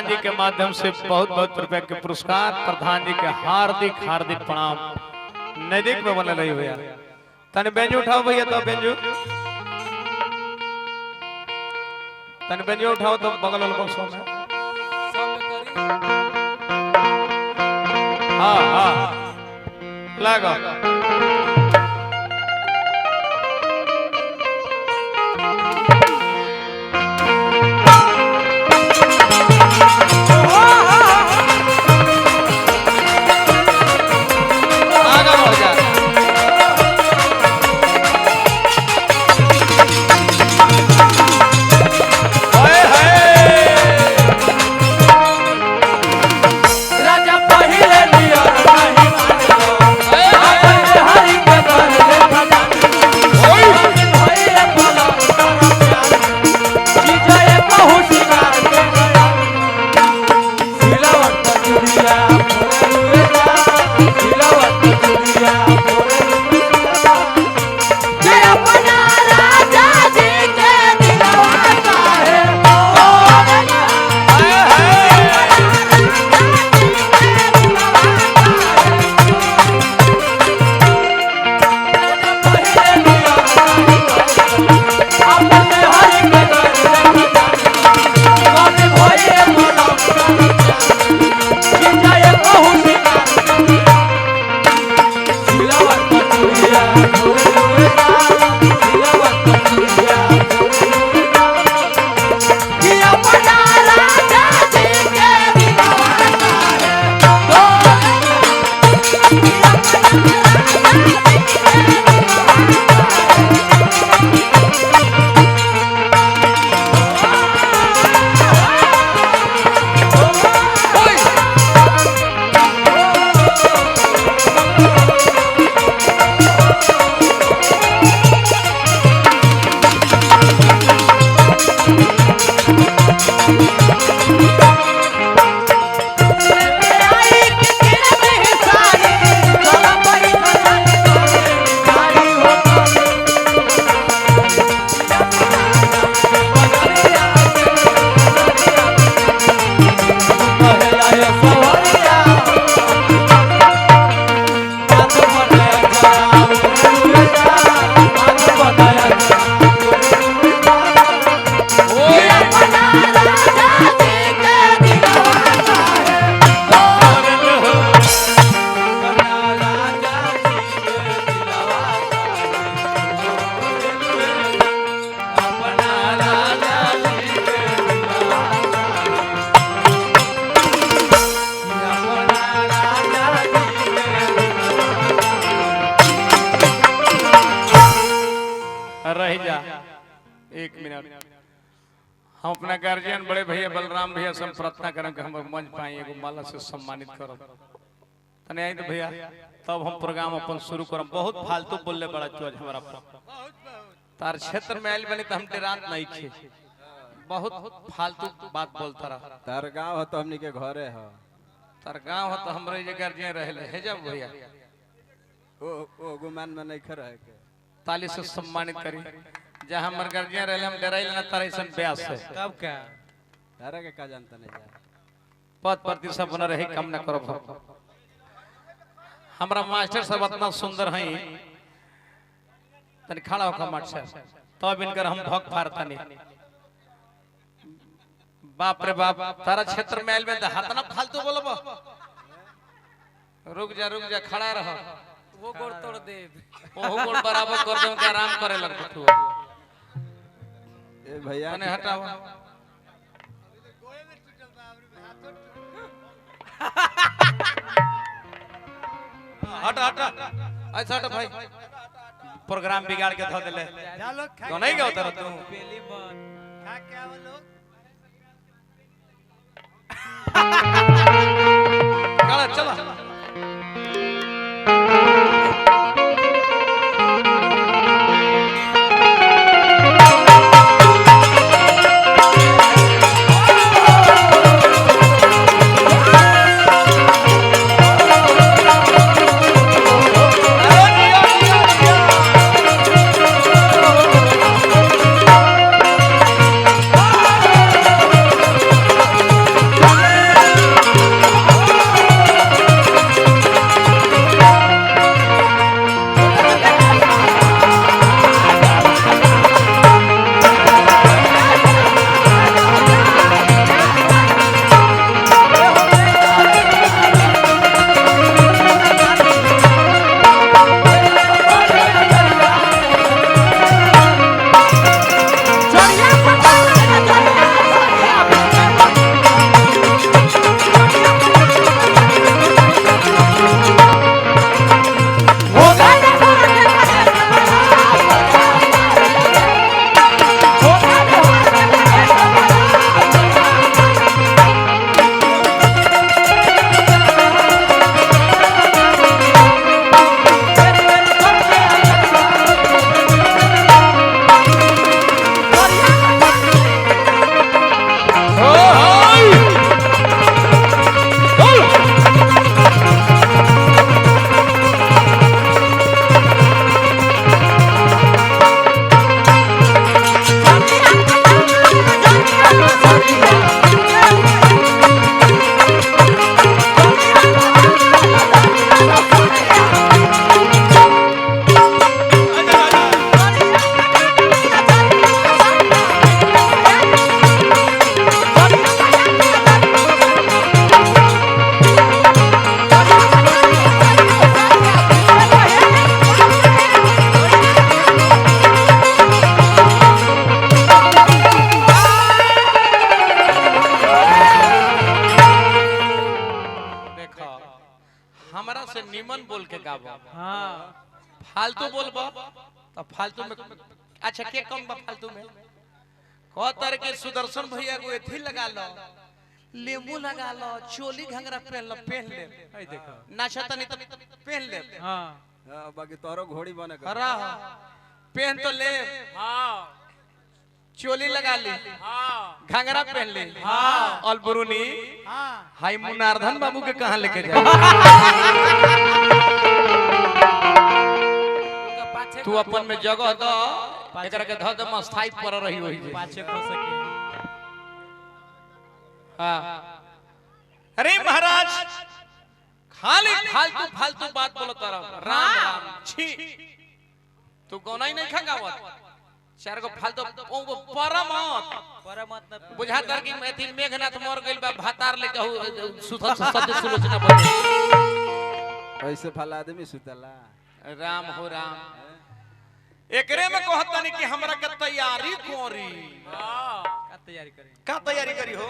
प्रधान जी के माध्यम से बहुत बहुत रुपए के पुरस्कार। प्रधान जी के हार्दिक हार्दिक प्रणाम। नजदीक में बने रही भैया। तन बेंजू उठाओ भैया, तो बेंजू तन बेंजू उठाओ तो बगल वाले बक्सों में। हाँ हाँ लगा। रह जा एक मिनट। हम अपना गार्जियन बड़े भैया बलराम भैया से प्रार्थना करें कि हम मंच पाए एगो माला से सम्मानित करो तने आई तो भैया, तब हम प्रोग्राम अपन शुरू करब। बहुत फालतू बोलले बड़ा चोज हमारा तार क्षेत्र में आइल बनी तो हम रात नहीं खे, बहुत फालतू बात बोलता रहा। तार गांव हो तो हमनी के घरे हो, तार गांव हो तो हमरे जे गार्जियन रहले है जब भैया ओ गुमान में नहीं खरा है के ताली से सम्मानित करी। जहां हमर गार्जियन रहले हम डराइल ना तारे सन ब्यास है। कब का तारा के का जानता नहीं जा पद प्रतिष्ठा बना रहे कम ना करो। हमरा मास्टर सब इतना सुंदर हैं तनी खड़ा होकर मास्टर तब इनकर हम भक्त फारता नहीं। बाप रे बाप तारा क्षेत्र में आइल में तो हाथ ना फालतू बोलबो। रुक जा खड़ा रह, वो गोड़ तोड़ दे, वो गोड़ बराबर कर दे के आराम करे लग तू। ए भैया तने हटाओ हट ऐसा हट भाई, प्रोग्राम बिगाड़ के धो देले तो नहीं गया उतर तू। पेली मन खा के आवो लोग चला से निमन बोल के गाबो। हाँ फालतू बोलबो तो फालतू में अच्छा के कम बा फालतू में कहतर के सुदर्शन भैया को एथी लगा लो लेमू लगा लो चोली घंगरा पहन लो पहन ले आई देखो नाचा तनी तो पहन ले हाँ बाकी तोरो घोड़ी बने कर हरा पहन तो ले हाँ चोली लगा ली हाँ घंगरा पहन ली हाँ और बुरुनी हाँ हाय मुनार्धन बाबू के कहां लेके जा तू अपन में जगह दो एकरा के ध द मस्थाई पर रही होई जे पाछे खो सके हां अरे महाराज खाली फालतू फालतू बात बोलत रह राम राम छी तू गौना ही नहीं खगावत चार को फालतू परमत बुझा तर की मेथी मेघनाथ मर गइल बा भातार ले कहू सुधर सत्य सुलोचना बोल ऐसे फला आदमी सुतला राम हो राम एकरे में कहतनी कि हमरा के तैयारी कोरी का तैयारी करें का तैयारी करी हो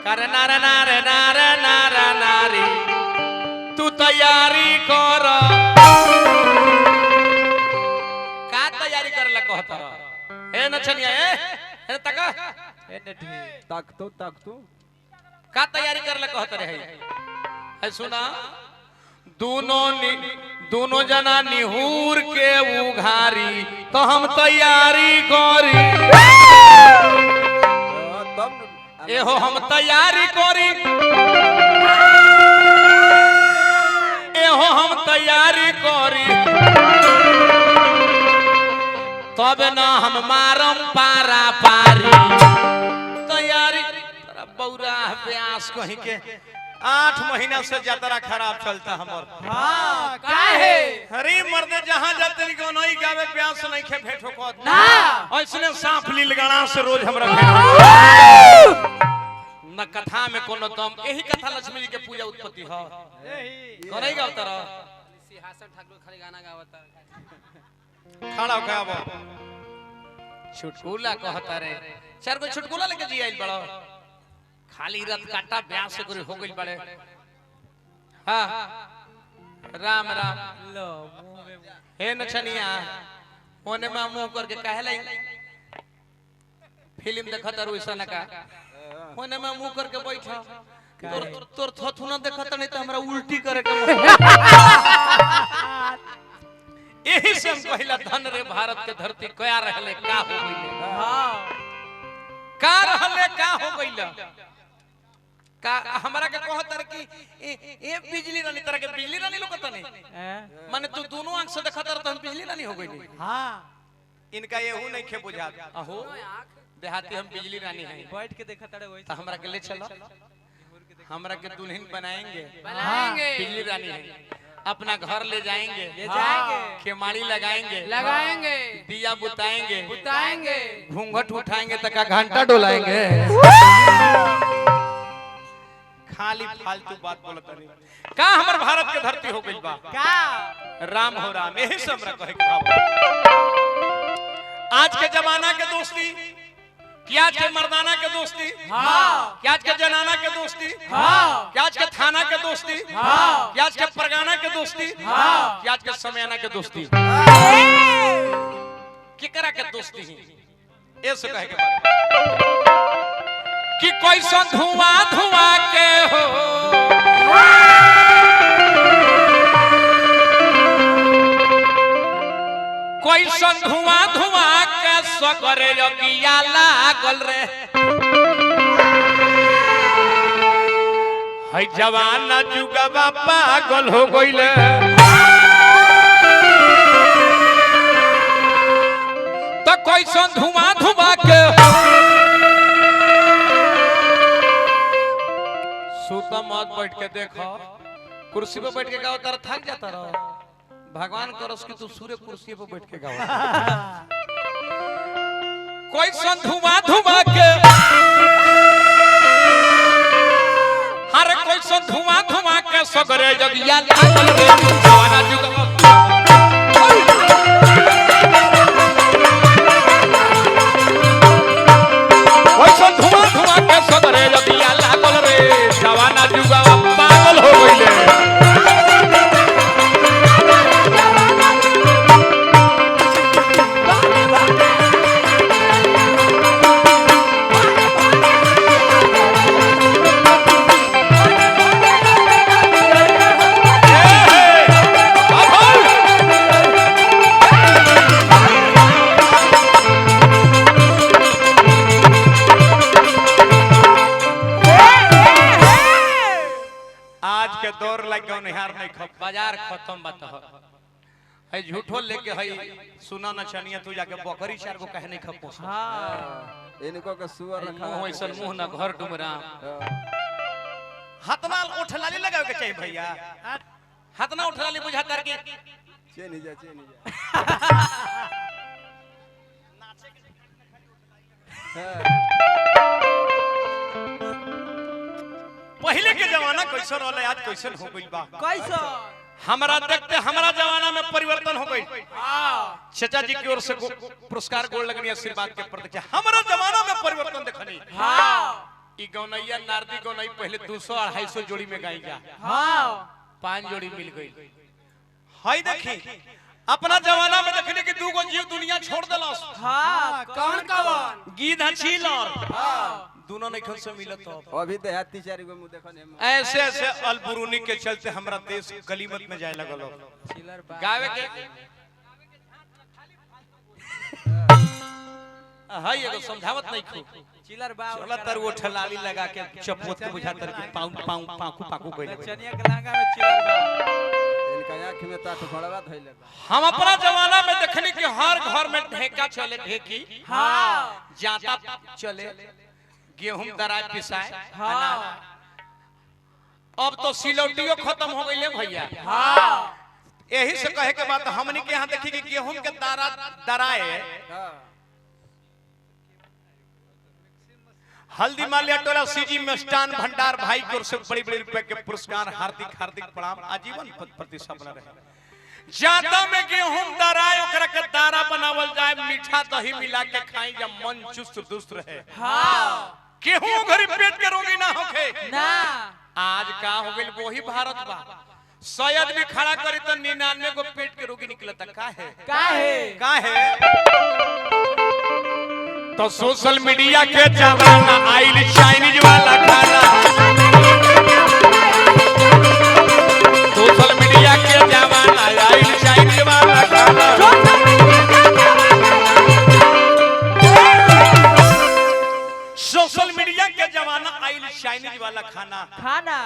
कर नार नार नार नार नारी तू तैयारी कर का तैयारी करला कहत ए नचनिया ए तक ए नेठी तक तो का तैयारी करला कहत रे है सुना दोनों जना निहूर के उघारी तो हम तैयारी करी तब एहो हम तैयारी करी एहो हम तैयारी करी तब ना हम मारम पारा पारी तैयारी बौरा प्यास कहीं के 8 महीना से यात्रा खराब चलता हमर हाँ काहे हरी मर्दे जहां जाते को नहीं गावे प्यास नहीं खे भेंटो को ना ऐसने सांप लीलगणा से रोज हमरा न कथा में कोनो दम यही कथा लक्ष्मी जी के पूजा उत्पत्ति ह करई गाव तर सिंहासन ठाकुर खाली गाना गावता खड़ा होके छुटकुला कहता रे चार गो छुटकुला लेके जी आइल बड़ो खाली रथ काटा ब्याह से करे हो गइल बड़े हां राम राम लो मुंह में हे नचनिया ओने में मुंह करके कहले फिल्म देखत रह वैसा का ओने में मुंह करके बैठा तोर थथुना देखत नहीं तो हमरा उल्टी करे के यही से हम कहला धन रे भारत के धरती कया रहले का हो गइले हाँ का रहले का हो गइले का हमरा के कहत रे कि ए बिजली रानी तरह के बिजली रानी लोकत नहीं माने तू दोनों आंख से देखत रह त हम बिजली रानी हो गइली हाँ इनका येहू नहीं खे बुझात अहो देहाती हम बिजली रानी हैं बैठ के देखा तड़े वही तो हमरा के ले चलो हमरा के दुल्हन बनाएंगे बनाएंगे बिजली रानी है अपना घर ले जाएंगे जाएंगे खेमाड़ी लगाएंगे लगाएंगे दिया बुताएंगे बुताएंगे घूंघट उठाएंगे तक घंटा डोलाएंगे खाली फालतू बात बोलत नहीं का हमर भारत के धरती हो गइल बा का राम हो राम यही से हमरा कहे के भाव आज के जमाना के दोस्ती क्या आज के मर्दाना के दोस्ती हाँ क्या आज के जनाना के दोस्ती हाँ क्या आज के थाना के दोस्ती हाँ क्या आज के परगाना के दोस्ती हाँ क्या आज के समयाना के दोस्ती केकरा के दोस्ती है ऐसे कहे के बात कि कोई सन धुआं धुआं के हो कोई सन धुआं धुआं के सगरे रगिया लागल रे है जवान जुगवा पागल हो गइले तो कोई सन धुआं धुआं के सुता मत बैठ के देखो कुर्सी पे बैठ के गाओ तर थक जाता रहो भगवान करस कि तू सूर्य कुर्सी पे बैठ के गाओ कोई सन धुआं धुआं के हर कोई सन धुआं धुआं के सगरे जगिया लागल रे जवाना जुगवा कोई सन धुआं धुआं के सगरे जगिया लागल रे जवाना जुगवा के दौर लाइक निहार नहीं खप बाजार खत्म बात है झूठो लेके है सुना न छनिया तू जाके बकरी चार को कहे नहीं खपो हाँ इनको के सुअर रखा मुंह ऐसा मुंह ना घर डुमरा हाथना उठलाली लगावे के चाहिए भैया हाथना उठलाली बुझाता के चेनी जा पहले के जमाना कैसे रहले आज कैसे हो गइल बा कैसा हमरा देखते हमरा जमाना में परिवर्तन हो गई हाँ चाचा जी की ओर से पुरस्कार गोड़ लगनी आशीर्वाद के प्रतीक्षा हमरा जमाना में परिवर्तन देखनी हाँ ई गौनैया नारदी गौनई पहले 200-250 जोड़ी में गाई जा हाँ 5 जोड़ी मिल गई हाय देखी अपना जमाना में देखने कि दूगो जीव दुनिया छोड़ देलस हाँ कौन कौन गीधा छीलर दोनों नहीं खन से मिलत हो अभी देहाती चार गो मुंह देखने ऐसे ऐसे अलबुरुनी के चलते हमरा देश गलीमत में जाए लगल चिलर गावे के हाय एगो समझावत नहीं खू चिलर बा चला तर वो ठलाली लगा के चपोत के बुझा तर कि पाऊ पाऊ पाकू पाकू कइले चनिया के लहंगा में चिलर बा इनका आंख में तात फड़वा धइले हम अपना जमाना में देखनी कि हर घर में ढेका चले ढेकी हाँ जाता चले गेहूं दराय पिसाए हाँ अब तो सिलौटियो खत्म हो गई भैया हाँ यही से कहे के बात हमनी के यहाँ देखी कि गेहूं के दारा दराए हल्दी माल्या टोला सीजी मिष्ठान भंडार भाई की ओर से बड़ी बड़ी रुपए के पुरस्कार हार्दिक हार्दिक प्रणाम आजीवन पद प्रतिष्ठा रहे जाता में गेहूं दराए ओकरा के दारा बनावल जाए मीठा दही मिला के खाई जब मन चुस्त दुस्त रहे हाँ गेहूं घरी पेट के रोगी ना होखे ना आज का हो गइल वही भारत बा 100 आदमी खड़ा करी तो 99 गो पेट के रोगी निकलता काहे तो सोशल मीडिया के जमाना आइल चाइनीज वाला खाना सोशल मीडिया के जमाना आइल चाइनीज वाला खाना सोशल मीडिया के जमाना आइल चाइनीज वाला खाना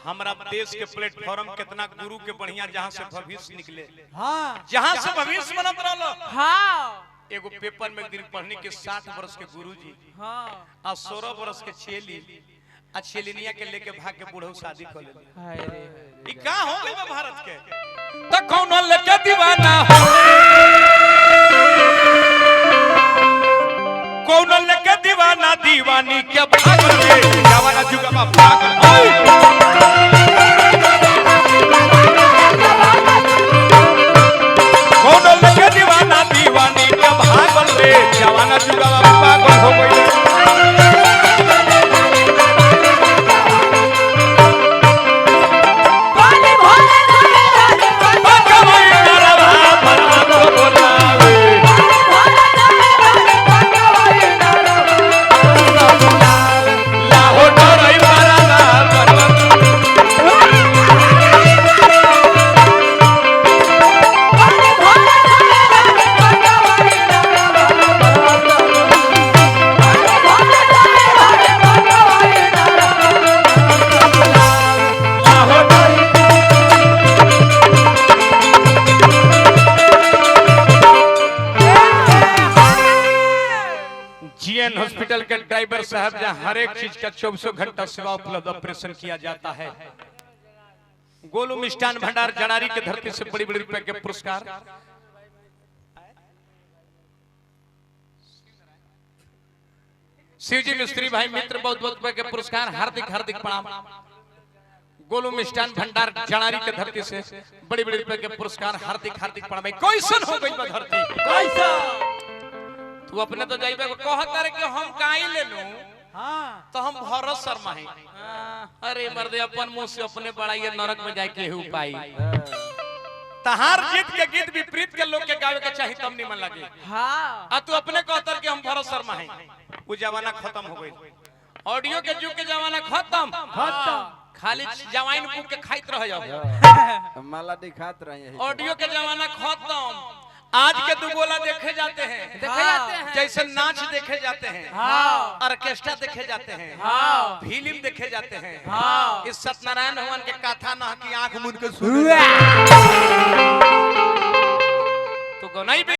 हमारा देश के प्लेटफॉर्म कितना गुरु के बढ़िया जहाँ से भविष्य निकले हाँ जहाँ से भविष्य बनत रहलो हाँ एगो पेपर में एक दिन पढ़ने के 60 वर्ष के गुरुजी हाँ आ 16 वर्ष के चेली आ चेलिनिया के लेके भाग के बूढ़ऊ शादी कर ले हाय रे ई का हो गइल बा भारत के त कौनो लेके दीवाना हो कौनो लेके दीवाना दीवानी के भागल रे जवाना जुगवा भागल कौनो लेके दीवाना दीवानी के भागल रे जवाना जुगवा पागल हो गइल हॉस्पिटल के ड्राइवर साहब जहाँ हर एक चीज का 24 घंटा सेवा उपलब्ध ऑपरेशन किया जाता है गोलू मिष्ठान भंडार जनारी के धरती से बड़ी बड़ी रुपए के पुरस्कार शिवजी मिस्त्री भाई मित्र बहुत बहुत रुपए के पुरस्कार हार्दिक हार्दिक प्रणाम गोलू मिष्ठान भंडार जनारी के धरती से बड़ी बड़ी रुपए के पुरस्कार हार्दिक हार्दिक प्रणाम कैसन हो गई धरती कैसा तू अपने तो जाइबे कहता रे कि हम काई ले लूं हाँ तो हम भरोस शर्मा है अरे मर्दे अपन मुंह से अपने बड़ाई नरक में जाके केहू पाई तहार जीत के गीत विपरीत के लोग के गावे के चाहिए तब निमन लगे हाँ आ तू अपने कहतर कि हम भरोस शर्मा है वो जमाना खत्म हो गई ऑडियो के जुग के जमाना खत्म खाली जवाइन बुक के खाइत रह जाओ माला दिखात रहे ऑडियो के जमाना खत्म आज के दुगोला देखे जाते हैं, देखे जाते हैं। जैसे नाच देखे जाते हैं, हाँ। ऑर्केस्ट्रा देखे जाते हैं, हाँ। फिल्म देखे जाते हैं। हाँ। इस सत्यनारायण भगवान के कथा न कि आंख मूंद के सुने।